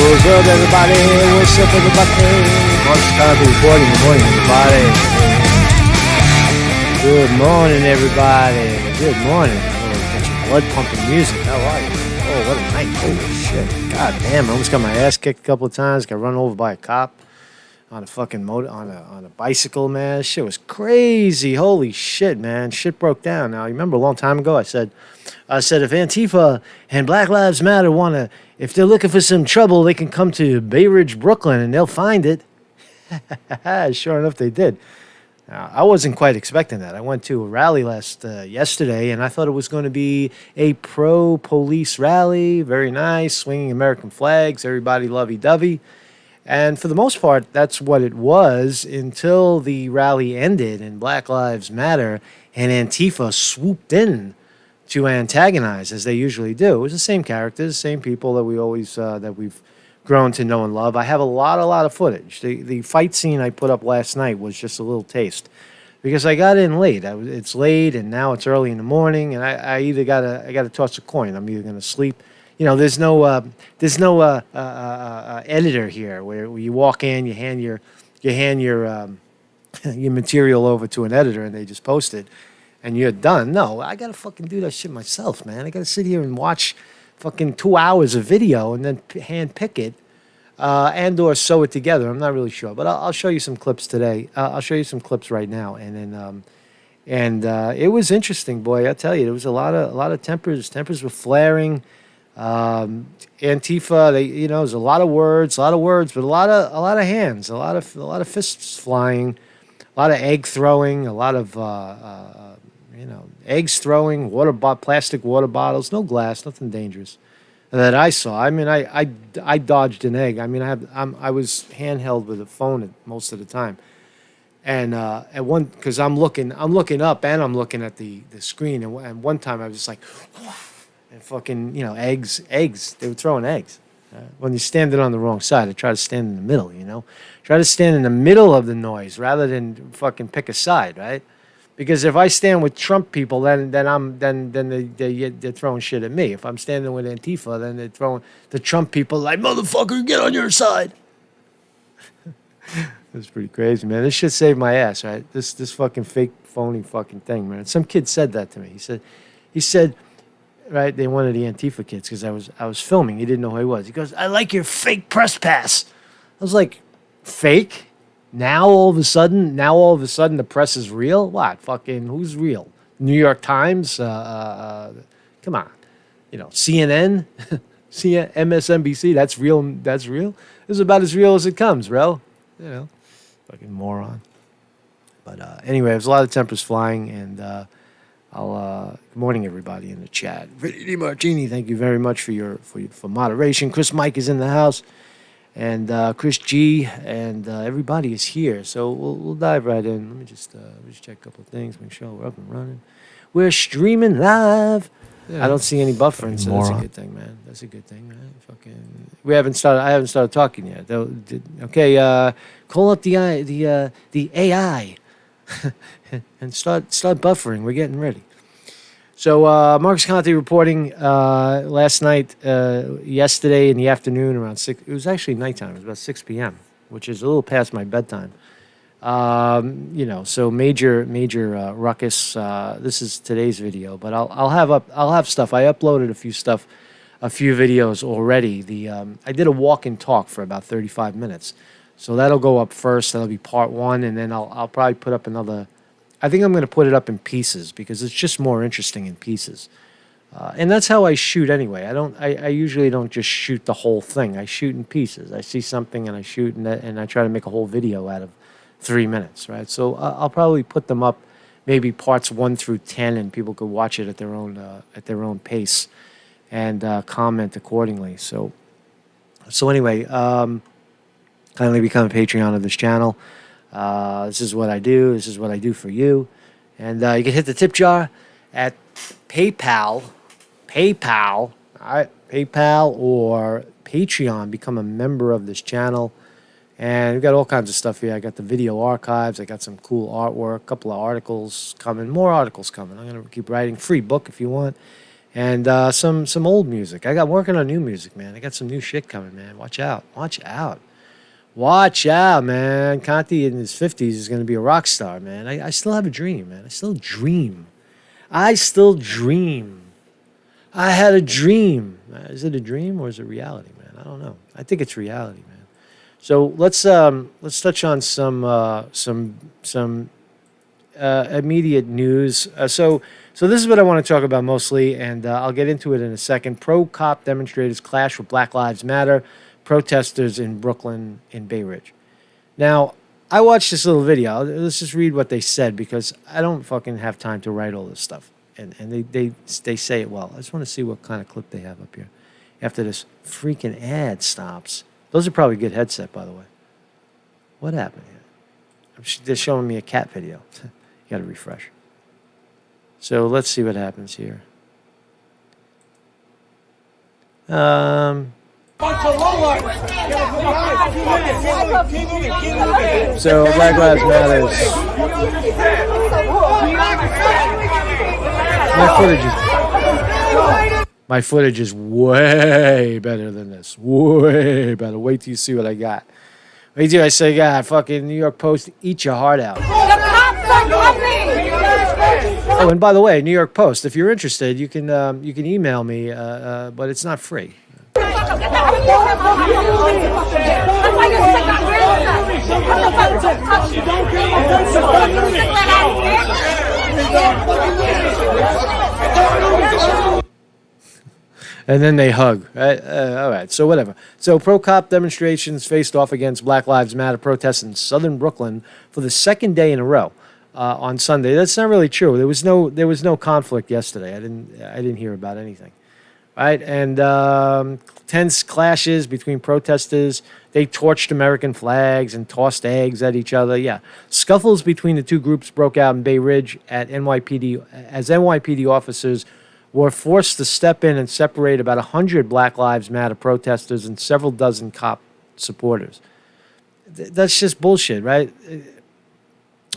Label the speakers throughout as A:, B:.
A: What's up, everybody? What's up, everybody? Mark's Conte reporting. Good morning, everybody. Good morning, everybody. Good morning. Oh, get your blood pumping music. How are you? Oh, what a night. Holy shit. God damn, I almost got my ass kicked a couple of times. Got run over by a cop on a fucking on a bicycle, man. This shit was crazy. Holy shit, man. Shit broke down. Now, you remember a long time ago I said if Antifa and Black Lives Matter if they're looking for some trouble, they can come to Bay Ridge, Brooklyn, and they'll find it. Sure enough, they did. I wasn't quite expecting that. I went to a rally yesterday, and I thought it was going to be a pro-police rally. Very nice, swinging American flags, everybody lovey-dovey. And for the most part, that's what it was until the rally ended and Black Lives Matter and Antifa swooped in to antagonize, as they usually do. It was the same characters, same people that we always that we've grown to know and love. I have a lot of footage. The fight scene I put up last night was just a little taste, because I got in late. It's late, and now it's early in the morning, and I either gotta toss a coin. I'm either gonna sleep. You know, there's no editor here where you walk in, you hand your your material over to an editor, and they just post it, and you're done. No, I gotta fucking do that shit myself, man. I gotta sit here and watch fucking 2 hours of video and then hand pick it and or sew it together. I'm not really sure, but I'll show you some clips today. I'll show you some clips right now, and then it was interesting, boy. I tell you, there was a lot of tempers. Tempers were flaring. Antifa, there's a lot of words, but a lot of hands, a lot of fists flying, a lot of egg throwing, a lot of eggs throwing, plastic water bottles, no glass, nothing dangerous that I saw. I mean, I dodged an egg. I mean, I was handheld with a phone most of the time, and at one, because I'm looking up and I'm looking at the screen, and one time I was just like. And fucking, eggs. They were throwing eggs. When you're standing on the wrong side, I try to stand in the middle, Try to stand in the middle of the noise rather than fucking pick a side, right? Because if I stand with Trump people, then they're throwing shit at me. If I'm standing with Antifa, then they're throwing the Trump people like, motherfucker, get on your side. That's pretty crazy, man. This shit saved my ass, right? This fucking fake, phony fucking thing, man. Some kid said that to me. He said, right, they wanted the Antifa kids because I was filming. He didn't know who he was. He goes, I like your fake press pass. I was like, fake? Now all of a sudden the press is real? What? Fucking who's real? New York Times? Come on. CNN? MSNBC? That's real. This is about as real as it comes, bro. Fucking moron. But anyway, there's a lot of tempers flying, and good morning, everybody in the chat. Vinny DiMartini, thank you very much for moderation. Chris Mike is in the house, and Chris G, and everybody is here. So we'll dive right in. Let me just check a couple of things, make sure we're up and running. We're streaming live. Yeah, I don't see any buffering, so that's a good thing, man. That's a good thing, man. Fucking, I haven't started talking yet. Okay, call up the AI. And start buffering. We're getting ready. So Marcus Conte reporting last night, yesterday in the afternoon around 6. It was actually nighttime. It was about 6 p.m., which is a little past my bedtime. So major ruckus. This is today's video, but I'll have stuff. I uploaded a few videos already. I did a walk and talk for about 35 minutes. So that'll go up first. That'll be part one, and then I'll probably put up another. I think I'm going to put it up in pieces because it's just more interesting in pieces, and that's how I shoot anyway. I usually don't just shoot the whole thing. I shoot in pieces. I see something and I shoot, and I try to make a whole video out of 3 minutes, right? So I'll probably put them up, maybe parts 1 through 10, and people could watch it at their own pace, and comment accordingly. So anyway. Kindly become a Patreon of this channel. This is what I do. This is what I do for you. And you can hit the tip jar at PayPal, all right, PayPal or Patreon. Become a member of this channel. And we've got all kinds of stuff here. I got the video archives. I got some cool artwork, a couple of articles coming, more articles coming. I'm going to keep writing. Free book if you want. and some old music. I got working on new music, man. I got some new shit coming, man. Watch out. Watch out. Watch out, man. Conte in his 50s is going to be a rock star, man. I still have a dream, man. I still dream. I still dream. I had a dream. Is it a dream or is it reality, man? I don't know. I think it's reality, man. So let's touch on some immediate news. So this is what I want to talk about mostly, and I'll get into it in a second. Pro-cop demonstrators clash with Black Lives Matter protesters in Brooklyn in Bay Ridge. Now, I watched this little video. Let's just read what they said because I don't fucking have time to write all this stuff. And they say it well. I just want to see what kind of clip they have up here after this freaking ad stops. Those are probably good headset, by the way. What happened here? They're showing me a cat video. You got to refresh. So let's see what happens here. So Black Lives Matter. My footage is way better than this. Way better. Wait till you see what I got. Wait till I say, God, fucking New York Post, eat your heart out. The cops are coming! Oh, and by the way, New York Post, if you're interested, you can email me, but it's not free. And then they hug, right? All right, so whatever. So pro-cop demonstrations faced off against Black Lives Matter protests in southern Brooklyn for the second day in a row on Sunday. That's not really true. There was no conflict yesterday. I didn't hear about anything, right? And tense clashes between protesters. They torched American flags and tossed eggs at each other. Yeah, scuffles between the two groups broke out in Bay Ridge at NYPD as NYPD officers were forced to step in and separate about 100 Black Lives Matter protesters and several dozen cop supporters. That's just bullshit, right?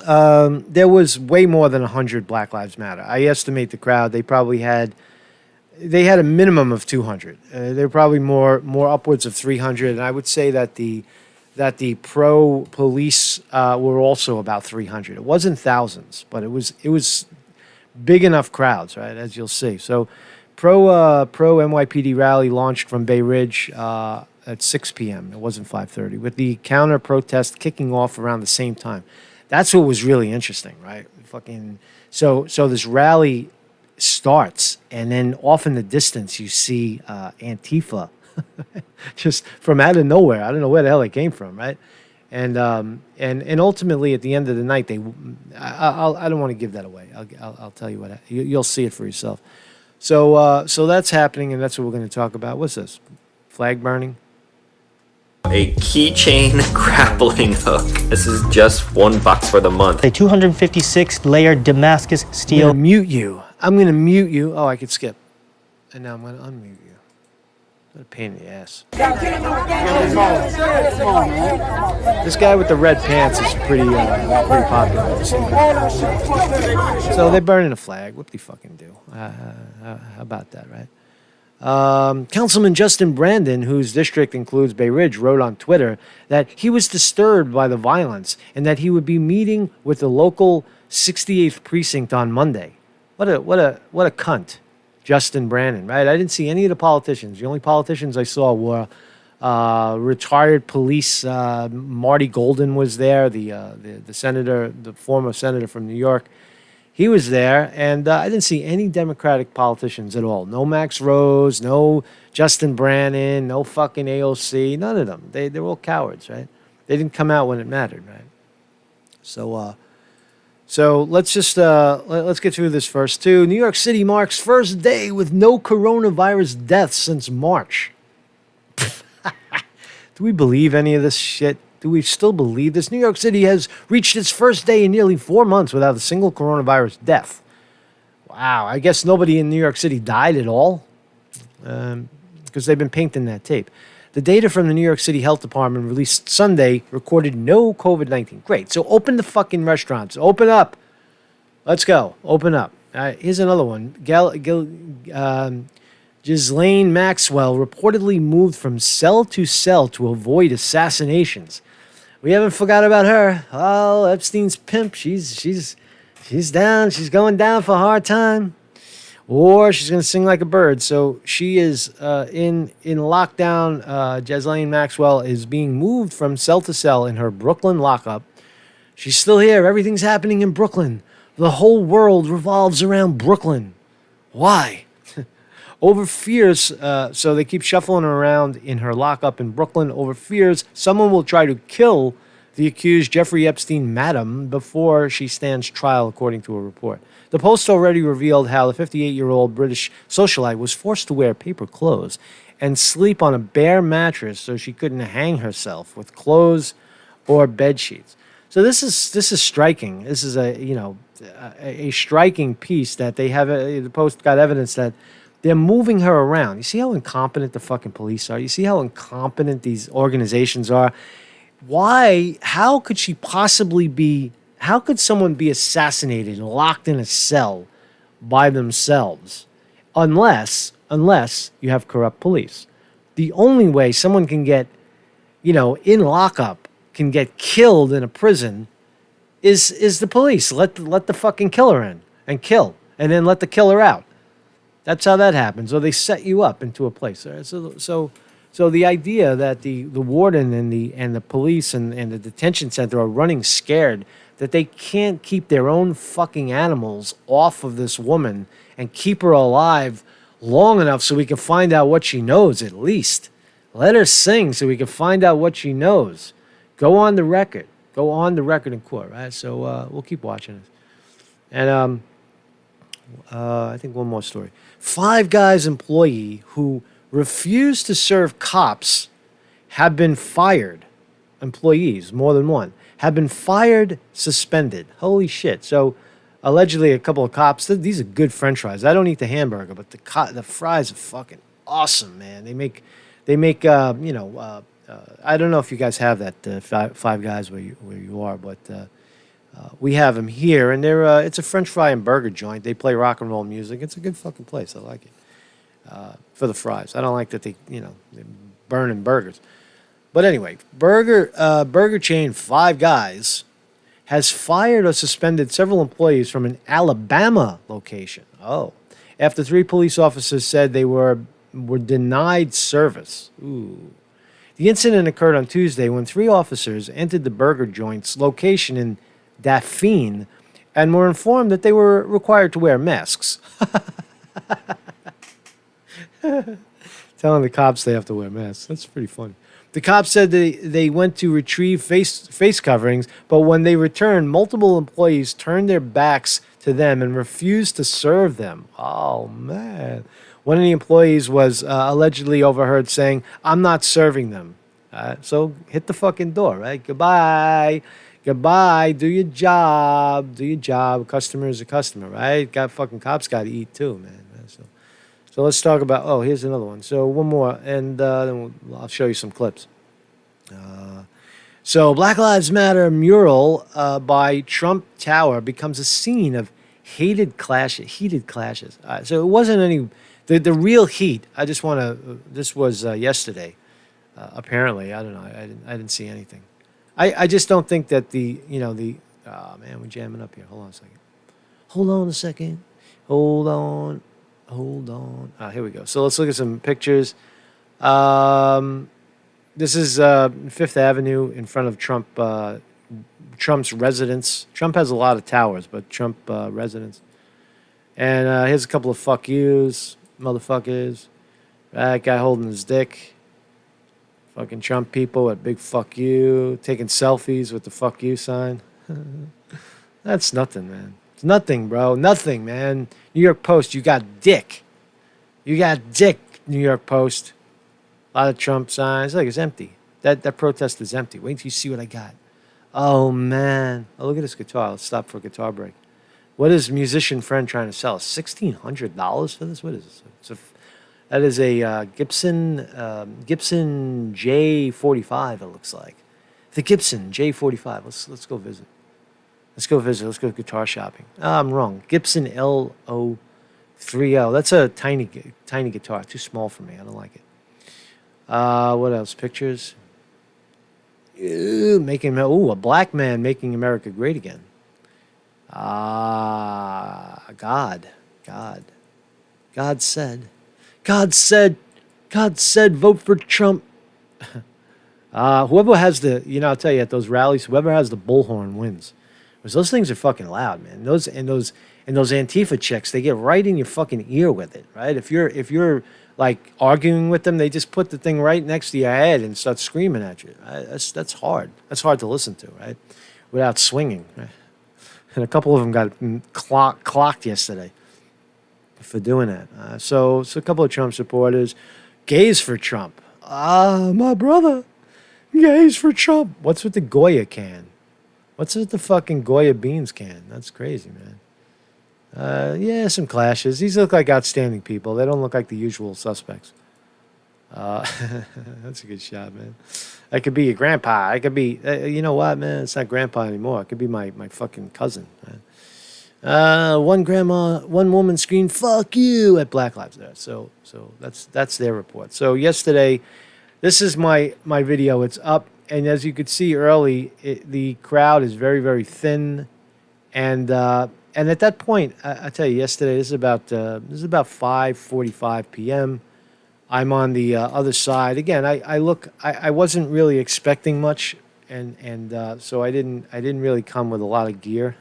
A: There was way more than 100 Black Lives Matter. I estimate the crowd, they had a minimum of 200. They were probably more upwards of 300. And I would say that the pro-police were also about 300. It wasn't thousands, but it was big enough crowds, right, as you'll see. So Pro-NYPD Rally launched from Bay Ridge at 6 p.m. It wasn't 5:30, with the counter-protest kicking off around the same time. That's what was really interesting, right? So this rally starts, and then off in the distance you see Antifa just from out of nowhere. I don't know where the hell they came from, right? And ultimately at the end of the night, I don't want to give that away. I'll tell you what you'll see it for yourself. So that's happening, and that's what we're going to talk about. What's this? Flag burning?
B: A keychain grappling hook. This is just $1 for the month.
C: A 256-layer Damascus steel.
A: I'm going to mute you. Oh, I could skip. And now I'm going to unmute you. What a pain in the ass. This guy with the red pants is pretty popular. So they're burning a flag. What they fucking do? How about that, right? Councilman Justin Brandon, whose district includes Bay Ridge, wrote on Twitter that he was disturbed by the violence and that he would be meeting with the local 68th precinct on Monday. What a cunt, Justin Brandon, right? I didn't see any of the politicians. The only politicians I saw were retired police. Marty Golden was there, the senator, the former senator from New York. He was there, and I didn't see any Democratic politicians at all. No Max Rose, no Justin Brannon, no fucking AOC, none of them. They're all cowards, right? They didn't come out when it mattered, right? So let's just let's get through this first too. New York City marks first day with no coronavirus deaths since March. Do we believe any of this shit? Do we still believe this? New York City has reached its first day in nearly 4 months without a single coronavirus death. Wow, I guess nobody in New York City died at all because they've been painting that tape. The data from the New York City Health Department released Sunday recorded no COVID-19. Great, so open the fucking restaurants. Open up. Let's go. Open up. Here's another one. Ghislaine Maxwell reportedly moved from cell to cell to avoid assassinations. We haven't forgot about her. Oh, Epstein's pimp. She's down. She's going down for a hard time. Or she's going to sing like a bird. So she is in lockdown. Ghislaine Maxwell is being moved from cell to cell in her Brooklyn lockup. She's still here. Everything's happening in Brooklyn. The whole world revolves around Brooklyn. Why? Over fears, so they keep shuffling her around in her lockup in Brooklyn over fears someone will try to kill the accused Jeffrey Epstein madam before she stands trial, according to a report. The Post already revealed how the 58-year-old British socialite was forced to wear paper clothes and sleep on a bare mattress so she couldn't hang herself with clothes or bed sheets. So this is striking. This is a striking piece that they have. The Post got evidence that they're moving her around. You see how incompetent the fucking police are? You see how incompetent these organizations are? Why? How could she possibly be? How could someone be assassinated and locked in a cell by themselves? Unless you have corrupt police. The only way someone can get, in lockup, can get killed in a prison is the police. Let the fucking killer in and kill, and then let the killer out. That's how that happens. Or they set you up into a place. Right? So the idea that the warden and the police and the detention center are running scared that they can't keep their own fucking animals off of this woman and keep her alive long enough so we can find out what she knows at least. Let her sing so we can find out what she knows. Go on the record. Go on the record in court, right? So we'll keep watching this. And I think one more story. Five Guys employee who refused to serve cops have been fired. Employees, more than one, have been fired, suspended. Holy shit. So allegedly a couple of cops, these are good french fries. I don't eat the hamburger, but the fries are fucking awesome, man. They make I don't know if you guys have that Five Guys where you are, but we have them here, and it's a French fry and burger joint. They play rock and roll music. It's a good fucking place. I like it for the fries. I don't like that they're burning burgers. But anyway, burger chain Five Guys has fired or suspended several employees from an Alabama location. Oh, after 3 police officers said they were denied service. Ooh. The incident occurred on Tuesday when 3 officers entered the burger joint's location in Daphne and were informed that they were required to wear masks. Telling the cops they have to wear masks. That's pretty funny. The cops said they went to retrieve face coverings, but when they returned, multiple employees turned their backs to them and refused to serve them. Oh, man. One of the employees was allegedly overheard saying, "I'm not serving them." So hit the fucking door, right? Goodbye. Goodbye. Do your job. Do your job. Customer is a customer, right? Fucking cops got to eat too, man. So let's talk about, here's another one. So one more, and then I'll show you some clips. So Black Lives Matter mural by Trump Tower becomes a scene of heated clashes. So it wasn't any, the real heat, I just want to, this was yesterday, apparently. I don't know. I didn't see anything. I just don't think that man, we're jamming up here. Hold on a second. Hold on. Here we go. So let's look at some pictures. This is Fifth Avenue in front of Trump's residence. Trump has a lot of towers, but Trump residence. And here's a couple of fuck yous, motherfuckers. That guy holding his dick. Fucking Trump people at big fuck you. Taking selfies with the fuck you sign. That's nothing, man. It's nothing, bro. Nothing, man. New York Post, you got dick. You got dick, New York Post. A lot of Trump signs. Look, it's empty. That protest is empty. Wait till you see what I got. Oh, man. Oh, look at this guitar. Let's stop for a guitar break. What is musician friend trying to sell? $1,600 for this? What is this? That is a Gibson J45, it looks like. The Gibson J45. Let's go visit. Let's go visit. Let's go guitar shopping. Ah, I'm wrong. Gibson LO30. That's a tiny guitar. Too small for me. I don't like it. What else? Pictures. A black man making America great again. God said, vote for Trump. Whoever has I'll tell you at those rallies, whoever has the bullhorn wins. Because those things are fucking loud, man. Those Antifa chicks, they get right in your fucking ear with it, right? If you're like arguing with them, they just put the thing right next to your head and start screaming at you. Right? That's hard. That's hard to listen to, right? Without swinging. Right? And a couple of them got clocked yesterday for doing that. So a couple of Trump supporters, gays for Trump. My brother, gays for Trump. What's with the Goya can? What's with the fucking Goya beans can? That's crazy, man. Yeah, some clashes. These look like outstanding people. They don't look like the usual suspects. That's a good shot, man. I could be your grandpa. I could be, you know what, man? It's not grandpa anymore. It could be my fucking cousin. Right? One woman screamed "fuck you" at Black Lives Matter. So that's their report. So yesterday, this is my video. It's up, and as you could see early, the crowd is very, very thin, and at that point, I tell you, yesterday this is about 5:45 p.m. I'm on the other side again. I wasn't really expecting much, and so I didn't really come with a lot of gear,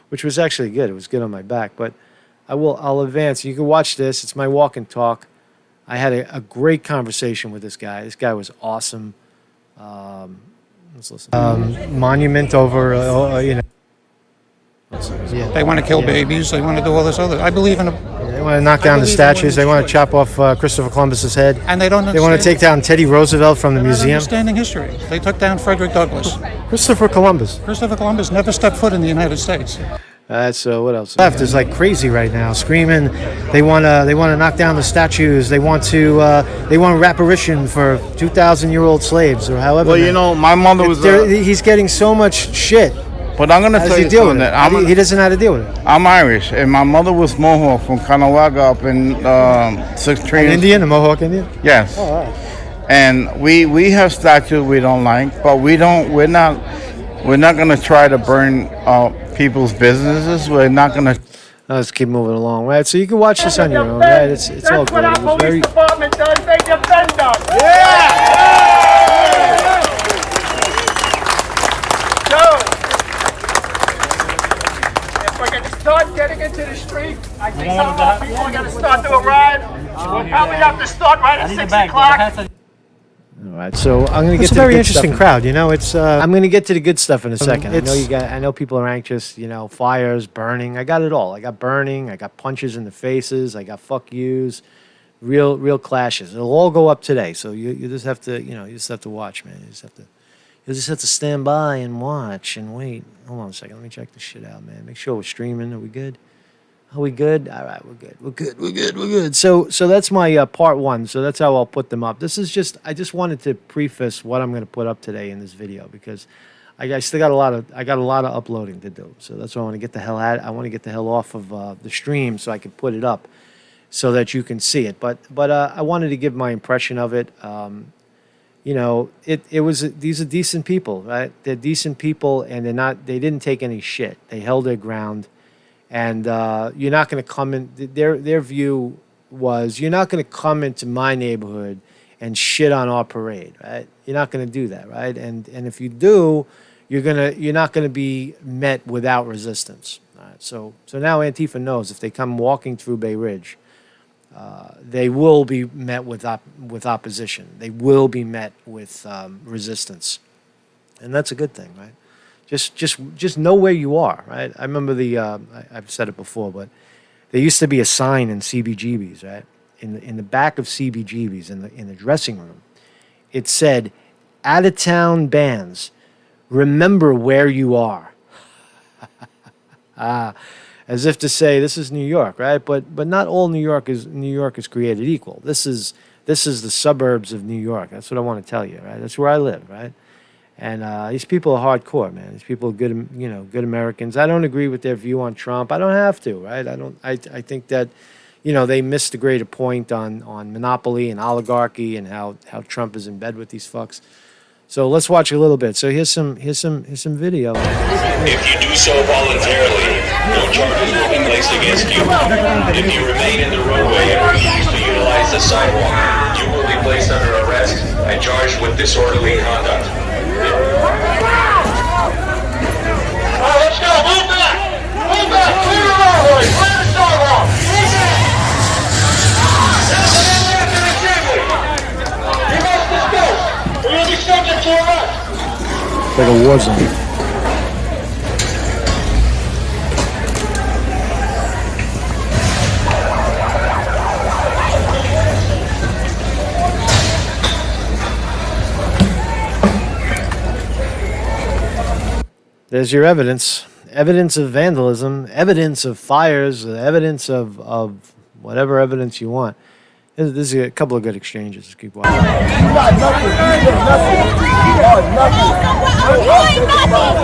A: which was actually good. It was good on my back, but I'll advance. You can watch this. It's my walk and talk. I had a great conversation with this guy. This guy was awesome. Let's listen. Monument over, Yeah.
D: They want to kill babies. They want to do all this other. I believe in
A: They want to knock down the statues. They want to chop off Christopher Columbus's head.
D: And they don't.
A: They want to take down Teddy Roosevelt from the museum.
D: Understanding history. They took down Frederick Douglass.
A: Christopher Columbus.
D: Christopher Columbus never stepped foot in the United States.
A: So what else? Left is like crazy right now, screaming. They want to knock down the statues. They want reparation for 2,000-year-old slaves or however.
E: Well, my mother was.
A: He's getting so much shit.
E: But I'm gonna tell you something.
A: He doesn't know how to deal with it.
E: I'm Irish, and my mother was Mohawk from Kanawagha up in 6th Street.
A: Indian, a Mohawk Indian.
E: Yes.
A: Oh, all right.
E: And we have statues we don't like, but we're not gonna try to burn people's businesses. We're not gonna.
A: Let's keep moving along, right? So you can watch this on your own, right? It's all good.
F: That's what our police department does. They defend us. Start getting into the street. I think some of our people are going to start to arrive. We'll probably have to start right at 6 o'clock.
A: All right, so I'm going to get to the very interesting crowd. It's I'm going to get to the good stuff in a second. I know people are anxious. Fires, burning. I got it all. I got burning. I got punches in the faces. I got fuck yous. Real clashes. It'll all go up today. So you just have to watch, man. You just have to stand by and watch and wait. Hold on a second. Let me check this shit out, man. Make sure we're streaming. Are we good? All right, we're good. So that's my part one. So that's how I'll put them up. I just wanted to preface what I'm going to put up today in this video because I still got a lot of uploading to do. So that's why I want to get the hell out. I want to get the hell off of the stream so I can put it up so that you can see it. But I wanted to give my impression of it. These are decent people, right? They're decent people, and they didn't take any shit. They held their ground, and you're not going to come in. Their view was you're not going to come into my neighborhood and shit on our parade, right? You're not going to do that, right? And if you do, you're not going to be met without resistance. All right? So now Antifa knows if they come walking through Bay Ridge. They will be met with opposition. They will be met with resistance, and that's a good thing, right? Just know where you are, right? I remember I've said it before, but there used to be a sign in CBGB's, right? In the back of CBGB's in the dressing room, it said, "Out of town bands, remember where you are." As if to say this is New York, right? But not all New York is created equal. This is the suburbs of New York. That's what I want to tell you, right? That's where I live, right? And these people are hardcore, man. These people are good, good Americans. I don't agree with their view on Trump. I don't have to, right? I think that, they missed the greater point on monopoly and oligarchy and how Trump is in bed with these fucks. So let's watch a little bit. So here's some video.
G: If you do so voluntarily, no charges will be placed against you. If you remain in the roadway and refuse to utilize the sidewalk, you will be placed under arrest and charged with disorderly conduct.
F: All right, let's go. Move back. Move back. Clear the roadway. Clear the sidewalk. You must disperse. Or you'll be subject to arrest.
A: It's like a war zone. There's your evidence. Evidence of vandalism, evidence of fires, evidence of whatever evidence you want. This is a couple of good exchanges. Just keep watching.
H: You ain't nothing.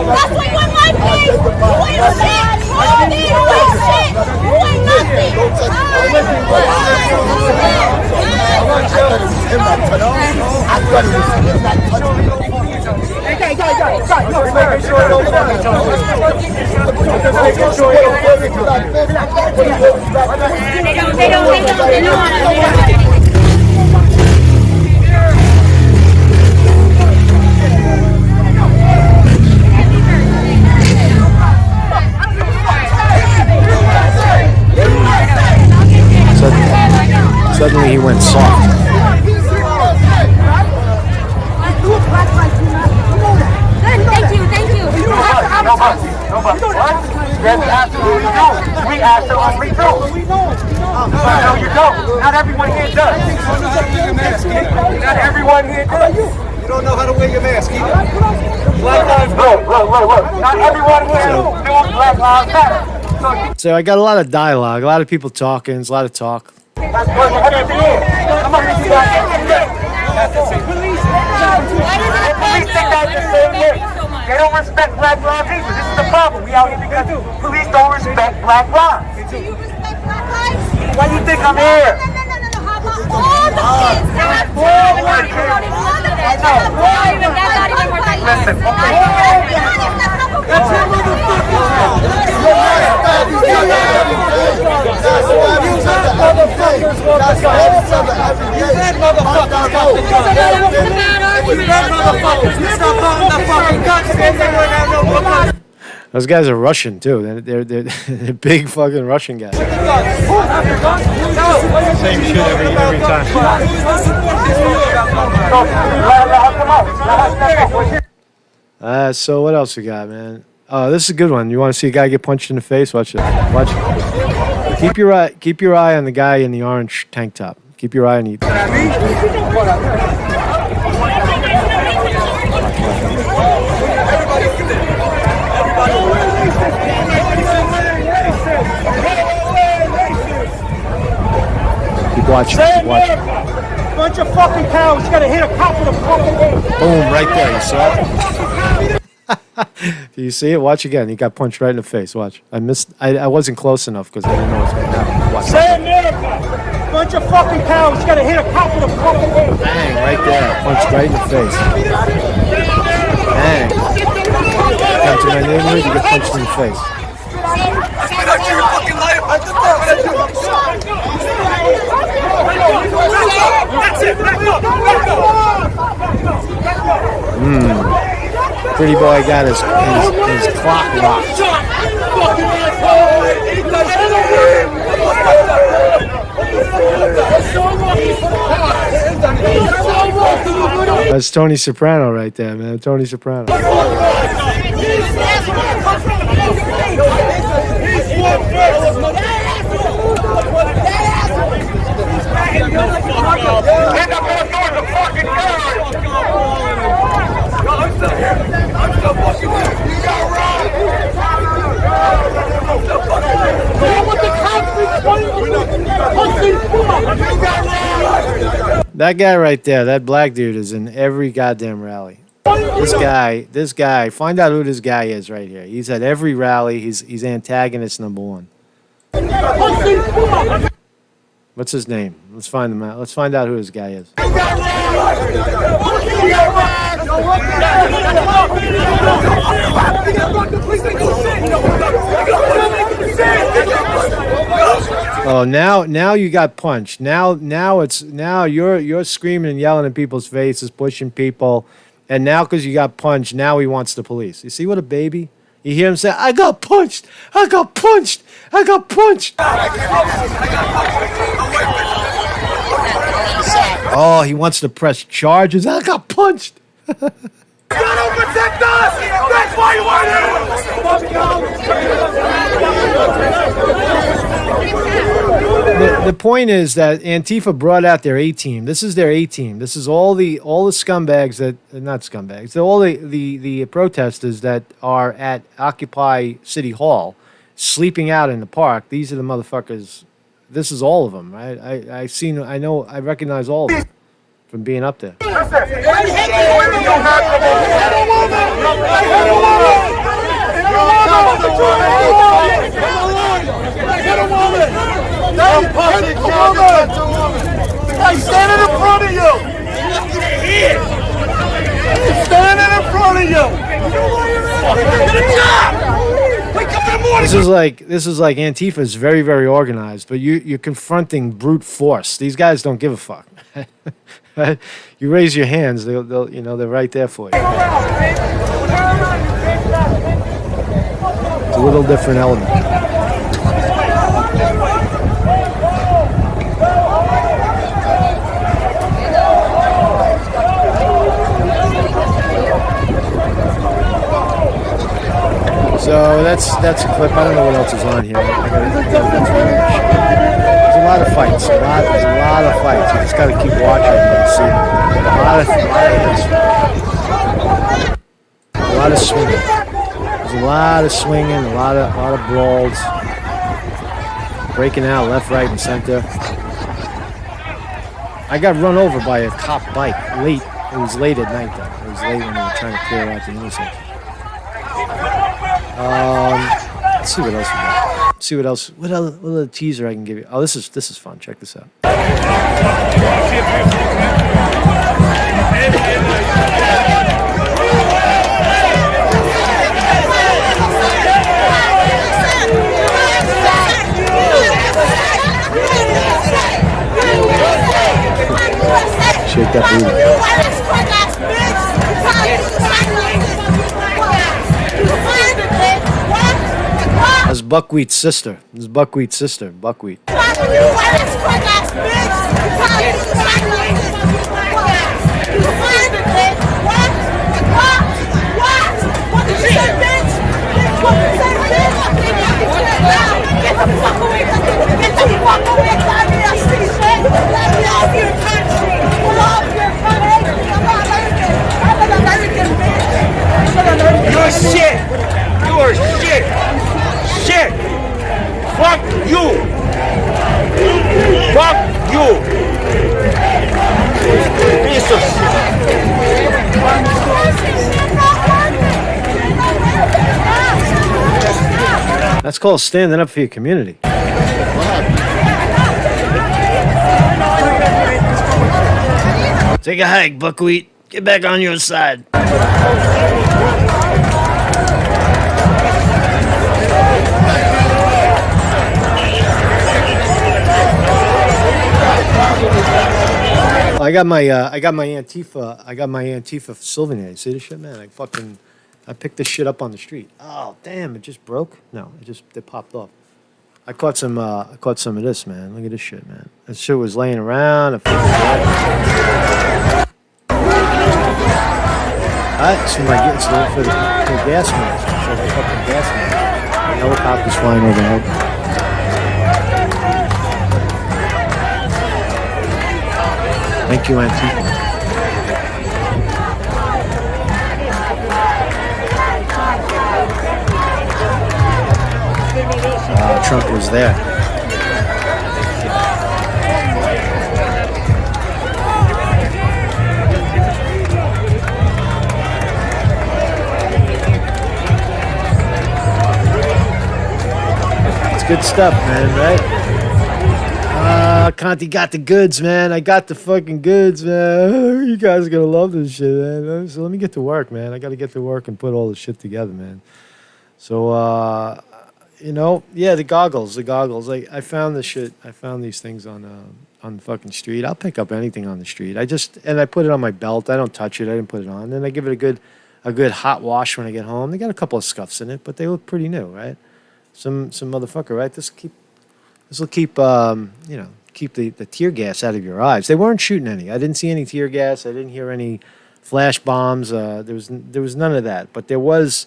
H: That's what you're my face. You ain't shit. You ain't shit. You ain't nothing.
A: Suddenly he went soft.
H: Thank you.
F: Nobody. What? Yes, absolutely do. We absolutely do. No, you don't. Not everyone here does. Not everyone here does.
I: You don't know how to wear your mask either.
F: Black lives matter. Look. Not everyone here knows Black Lives Matter.
A: So I got a lot of dialogue, a lot of people talking, there's a lot of talk.
F: That's what everything is. Come on, you guys. Police think that's the same way. They don't respect Black lives either. This is the problem. We out here because police don't respect Black lives.
H: Do you respect Black lives?
F: Why do you think I'm here?
H: No. How about all the kids that have children? Not even none of that. That's not even worth it.
F: Listen, okay.
H: That's your
A: Those guys are Russian too. They're big fucking Russian guys.
I: Same shit every time.
A: So what else we got, man? Oh, this is a good one. You want to see a guy get punched in the face? Watch it. Watch it. Keep your eye on the guy in the orange tank top. Keep your eye on the. Keep watching. Keep watching.
I: Bunch of fucking cows. You gotta hit a cop with a fucking head.
A: Boom! Right there. You saw it. Do you see it? Watch again. He got punched right in the face. Watch. I missed. I wasn't close enough because I didn't know what was going to happen. Watch.
I: Say America. Bunch of fucking cows. You gotta hit a cop with a fucking head.
A: Bang! Right there. Punched right in the face. Bang! Come to my neighborhood, you get punched in the face. Pretty boy got his clock locked. That's Tony Soprano right there, man. Tony Soprano. That guy right there, that black dude, is in every goddamn rally. This guy. Find out who this guy is right here. He's at every rally. He's antagonist number one. What's his name? Let's find him out. Let's find out who this guy is. Oh, now you got punched. Now you're screaming and yelling in people's faces, pushing people, and now because you got punched, now he wants the police. You see what a baby? You hear him say, "I got punched! I got punched! I got punched!" Oh, he wants to press charges. I got punched.
F: You don't protect us! That's why you want
A: The point is that Antifa brought out their A-team. This is their A-team. This is all the scumbags that not scumbags. All the protesters that are at Occupy City Hall, sleeping out in the park. These are the motherfuckers. This is all of them, right? I recognize all of them from being up there.
F: He's standing in front of you! He's standing in front of you! Get a job! Wake up in the morning!
A: This is like Antifa is very, very organized, but you're confronting brute force. These guys don't give a fuck. You raise your hands, they're right there for you. It's a little different element. So that's a clip. I don't know what else is on here. There's a lot of fights. There's a lot of fights. You just got to keep watching and see. A lot of swinging. There's a lot of swinging. A lot of brawls. Breaking out left, right, and center. I got run over by a cop bike late. It was late at night though. It was late when we were trying to clear out the intersection. Let's see what else we got. Let's see what else. What other teaser I can give you? Oh, this is fun. Check this out. Shake that booty. That's Buckwheat's sister. This is Buckwheat's sister, Buckwheat.
F: You're shit! You're shit! Shit! Fuck you! Fuck you! Piece of shit!
A: That's called standing up for your community. Take a hike, Buckwheat. Get back on your side. I got my Antifa Sullivan. See this shit, man? I picked this shit up on the street. Oh damn! It just broke. No, it popped off. I caught some of this, man. Look at this shit, man. This shit was laying around. It's for the gas mask. So the fucking gas mask. The helicopter's flying overhead. Thank you, Antifa. Trump was there. good stuff, man, right? Conte got the goods, man. I got the fucking goods, man. You guys are gonna love this shit, man. So let me get to work, man. I gotta get to work and put all this shit together, man. So, yeah, the goggles. I found this shit. I found these things on the fucking street. I'll pick up anything on the street. I put it on my belt. I don't touch it. I didn't put it on. Then I give it a good hot wash when I get home. They got a couple of scuffs in it, but they look pretty new, right? Some motherfucker, right? This will keep keep the tear gas out of your eyes. They weren't shooting any. I didn't see any tear gas. I didn't hear any flash bombs. There was none of that. But there was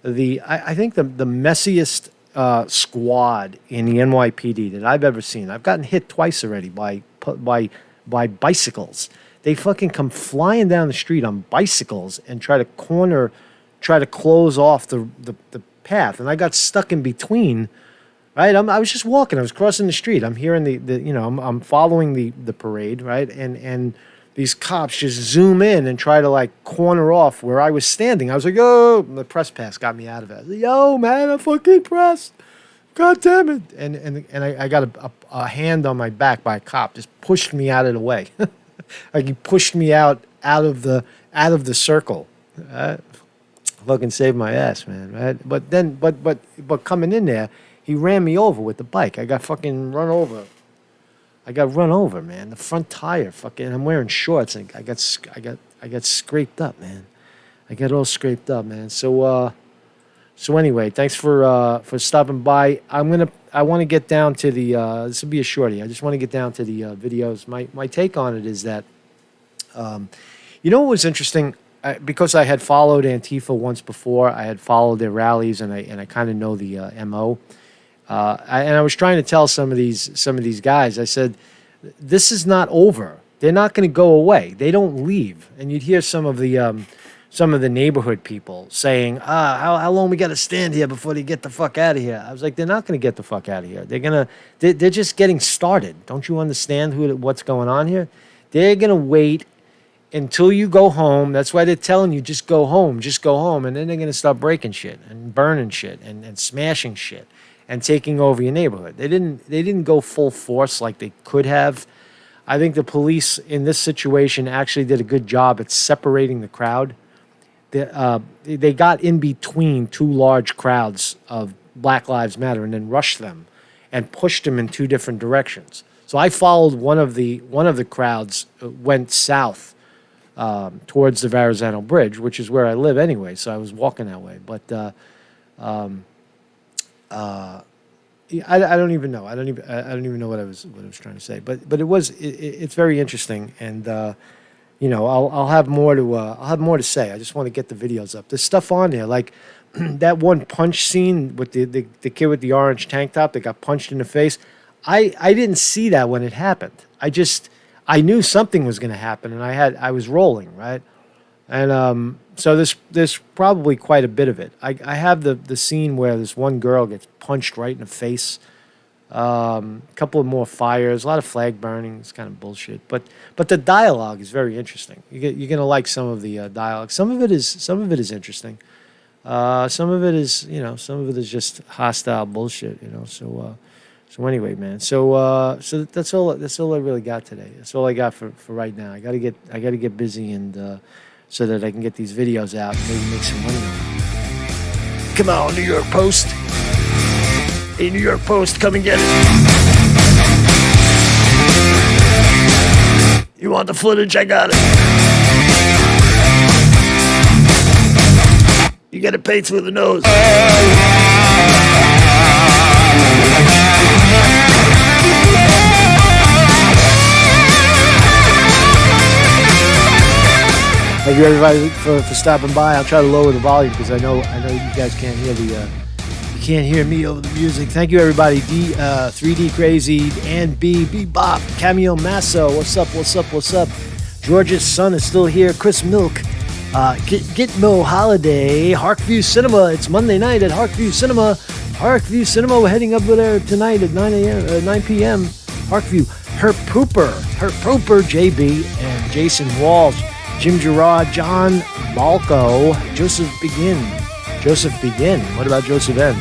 A: I think the messiest squad in the NYPD that I've ever seen. I've gotten hit twice already by bicycles. They fucking come flying down the street on bicycles and try to close off the path, and I got stuck in between. Right, I was just walking. I was crossing the street. I'm hearing I'm following the parade, right, and these cops just zoom in and try to like corner off where I was standing. I was like, "Yo!" The press pass got me out of it. I was like, "Yo, man, I'm fucking pressed. God damn it!" And I got a hand on my back by a cop, just pushed me out of the way. Like he pushed me out of the circle. Fucking saved my ass, man. Right, but coming in there, he ran me over with the bike. I got fucking run over. I got run over, man. The front tire, fucking. I'm wearing shorts, and I got scraped up, man. I got all scraped up, man. So anyway, thanks for stopping by. I want to get down to the. This will be a shorty. I just want to get down to the videos. My take on it is that, what was interesting. Because I had followed Antifa once before, I had followed their rallies, and I kind of know the MO. And I was trying to tell some of these guys. I said, "This is not over. They're not going to go away. They don't leave." And you'd hear some of the neighborhood people saying, how long we got to stand here before they get the fuck out of here?" I was like, "They're not going to get the fuck out of here. They're just getting started. Don't you understand what's going on here? They're going to wait until you go home." That's why they're telling you, just go home. And then they're going to start breaking shit and burning shit and smashing shit and taking over your neighborhood. They didn't go full force like they could have. I think the police in this situation actually did a good job at separating the crowd. They got in between two large crowds of Black Lives Matter and then rushed them and pushed them in two different directions. So I followed one of the crowds, went south towards the Verrazano Bridge, which is where I live anyway. So I was walking that way. But I don't even know. I don't even know what I was trying to say. But it's very interesting, and I'll have more to say. I just want to get the videos up. There's stuff on there like that one punch scene with the kid with the orange tank top that got punched in the face. I didn't see that when it happened. I knew something was going to happen, and I was rolling, right? And so there's probably quite a bit of it. I have the scene where this one girl gets punched right in the face. A couple of more fires, a lot of flag burning. It's kind of bullshit, but the dialogue is very interesting. You're gonna like some of the dialogue. Some of it is interesting. Some of it is just hostile bullshit. So anyway, man. So that's all I really got today. That's all I got for right now. I gotta get busy and so that I can get these videos out and maybe make some money on them. Come on, New York Post. Hey, New York Post, come and get it. You want the footage? I got it. You gotta pay through the nose. Thank you everybody for stopping by. I'll try to lower the volume because I know you guys can't hear you can't hear me over the music. Thank you everybody. 3D Crazy and Bebop, Cameo Masso. What's up? George's son is still here. Chris Milk, Gitmo Holiday, Harkview Cinema. It's Monday night at Harkview Cinema. Harkview Cinema. We're heading up there tonight at 9 p.m. Harkview. Her Pooper, JB and Jason Walsh. Jim Gerard, John Balco, Joseph Begin. What about Joseph N?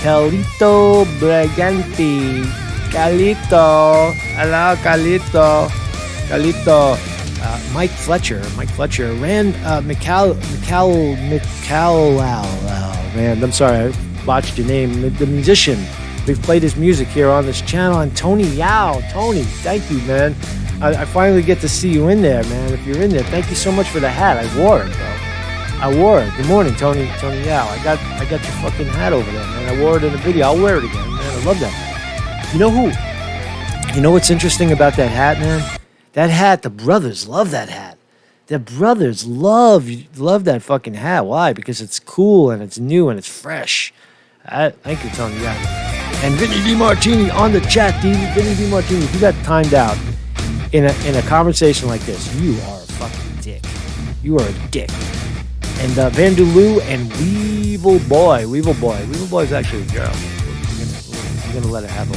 A: Calito Braganti. Calito. Hello, Calito. Calito. Mike Fletcher, Rand man, I'm sorry, I botched your name. The musician. We've played his music here on this channel. And Tony Yao, Tony, thank you, man. I finally get to see you in there, man. If you're in there, thank you so much for the hat. I wore it, bro. I wore it. Good morning, Tony Yao. I got your fucking hat over there, man. I wore it in the video. I'll wear it again, man. I love that hat. You know who? You know what's interesting about that hat, man? That hat, the brothers love that hat. The brothers love that fucking hat. Why? Because it's cool and it's new and it's fresh. Thank you, Tony. Yeah. And Vinny DiMartini on the chat, dude. Vinny DiMartini, if you got timed out in a conversation like this, you are a fucking dick. You are a dick. And Vandaloo and Weevil Boy is actually a girl. We're gonna let her have a